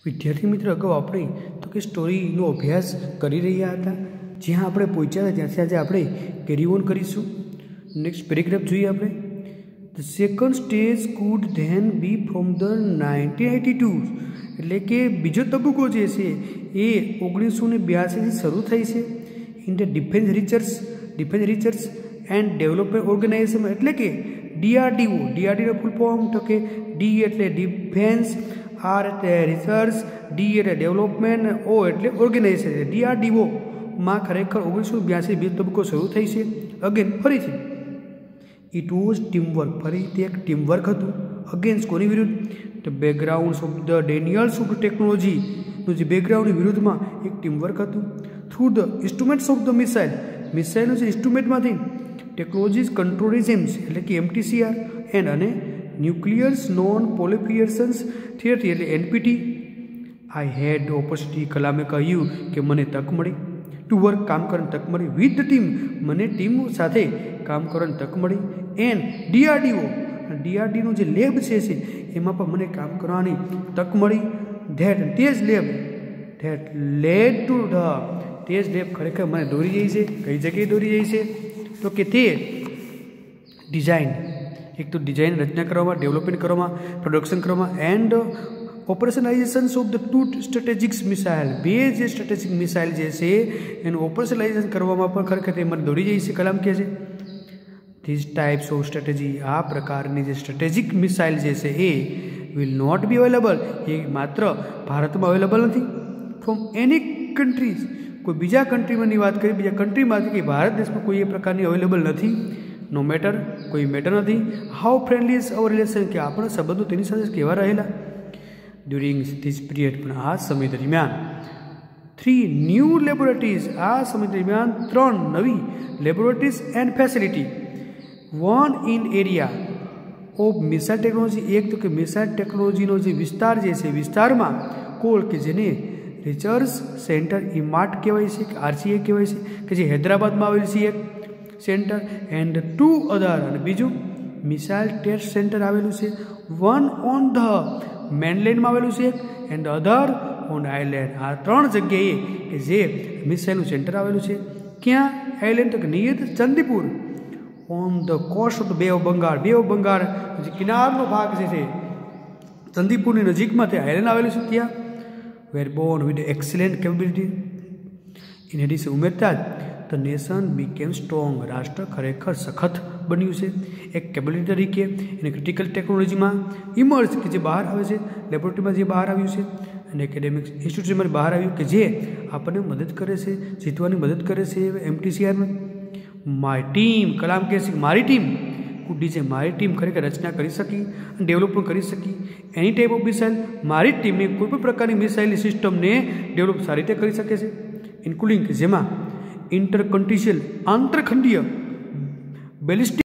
विद्यार्थी मित्र अगाऊ आपणे तो कि स्टोरीनो अभ्यास करी रह्या हता ज्यां आपणे पहोंच्या त्याथी आज आपणे केरी ऑन करीशुं। नेक्स्ट पेरेग्राफ जोईए आपणे। The second stage could then be from the 1982 એટલે કે બીજો તબક્કો જે છે એ 1982 થી શરૂ થઈ છે in the defence research and development organisation એટલે કે DRDO નો ફૂલ ફોર્મ તો કે D એટલે ડિફેન્સ, R એટલે રિસર્ચ, D એટલે ડેવલપમેન્ટ, O એટલે ઓર્ગેનાઇઝેશન। DRDO માં ખરેખર 1982 બીજો તબક્કો શરૂ થઈ છે। અગેન ફરીથી ઇટ વોઝ ટીમવર્ક, ફરીથી એક ટીમવર્ક હતું અગેન્સ્ટ કોની વિરુદ્ધ? The background of the denials of ટેકનોલોજીનું જે બેકગ્રાઉન્ડની વિરુદ્ધમાં એક ટીમવર્ક હતું। Through the instruments of the મિસાઇલનું જે ઇન્સ્ટ્રુમેન્ટમાંથી ટેકનોલોજીસ કંટ્રોલ રિજિમ્સ એટલે કે MTCR એન્ડ અને ન્યુક્લિયર્સ નોન પોલિફિએશન્સ થિયરી એટલે NPT આઈ હેડ ઓપોર્ચ્યુનિટી, કલામે કહ્યું કે મને તક મળી ટુ વર્ક, કામ કરવાની તક મળી વિથ ધ ટીમ, મને ટીમ સાથે કામ કરવાની તક મળી એન્ડ DRDOનું જે લેબ છે એમાં પણ મને કામ કરવાની તક મળી। તે જ લેબ ખરેખર મને દોરી જાય છે। કઈ જગ્યાએ દોરી જાય છે? તો કે તે ડિઝાઇન, એક તો ડિઝાઇન રચના કરવામાં, ડેવલપમેન્ટ કરવામાં, પ્રોડક્શન કરવામાં and operationalisation of the two strategic missile, બે જે સ્ટ્રેટેજિક મિસાઇલ જે છે એનું ઓપરેશનલાઇઝેશન કરવામાં પણ ખરેખર તે મને દોરી જાય છે। કલામ કહે છે ધીઝ ટાઈપ્સ ઓફ સ્ટ્રેટેજી, આ પ્રકારની જે સ્ટ્રેટેજિક મિસાઇલ જે છે એ વિલ નોટ બી અવેલેબલ, એ માત્ર ભારતમાં અવેલેબલ નથી ફ્રોમ એની કન્ટ્રીઝ, કોઈ બીજા કન્ટ્રીમાંની વાત કરીએ, બીજા કન્ટ્રીમાંથી કે ભારત દેશમાં કોઈ એ પ્રકારની અવેલેબલ નથી। નો મેટર, કોઈ મેટર નથી। How friendly is our relation, કે આપણા સંબંધો તેની સાથે કેવા રહેલા ડ્યુરિંગ ધીસ પીરિયડ, પણ આ સમય દરમિયાન 3 ન્યૂ લેબોરેટરીઝ, આ સમય દરમિયાન 3 નવી laboratories and facility, 1 in area of missile technology, એક તો કે મિસાઇલ ટેકનોલોજીનો જે વિસ્તાર જે છે વિસ્તારમાં કોલ કે જેને રિસર્ચ સેન્ટર ઇમાર્ટ કહેવાય છે કે RCA કહેવાય છે કે જે હૈદરાબાદમાં આવેલું છે એક સેન્ટર એન્ડ 2 અધર, અને બીજું મિસાઇલ ટેસ્ટ સેન્ટર આવેલું છે, 1 ઓન ધ મેનલેન્ડમાં આવેલું છે એન્ડ અધર ઓન આઇલેન્ડ, આ 3 જગ્યાએ કે જે મિસાઇલનું સેન્ટર આવેલું છે। ક્યાં આઇલેન્ડ? તો કે near Chandipur on the coast of the bay of Bengal, bay of Bengal જે કિનારનો ભાગ જે છે ચંદીપુરની નજીકમાં તે આઇલેન્ડ આવેલું છે ત્યાં। Were born with excellent capability in addition, ઉમેરતા જ ધ નેશન બીકેમ સ્ટ્રોંગ, રાષ્ટ્ર ખરેખર સખત બન્યું છે એક કેપેબિલિટી તરીકે। એને ક્રિટિકલ ટેકનોલોજીમાં ઇમર્જ કે જે બહાર આવે છે, લેબોરેટરીમાં જે બહાર આવ્યું છે અને એકેડેમિક ઇન્સ્ટિટ્યૂટમાં બહાર આવ્યું કે જે આપણને મદદ કરે છે, જીતવાની મદદ કરે છે MTCRમાં। માય ટીમ, કલામ કહે છે મારી ટીમ કુડી છે, મારી ટીમ ખરેખર રચના કરી શકી અને ડેવલપ પણ કરી શકી એની ટાઈપ ઓફ મિસાઇલ, મારી ટીમને કોઈ પણ પ્રકારની મિસાઇલની સિસ્ટમને ડેવલપ સારી રીતે કરી શકે છે ઇન્ક્લુડિંગ જેમાં આંતરખંડીય બેલિસ્ટિક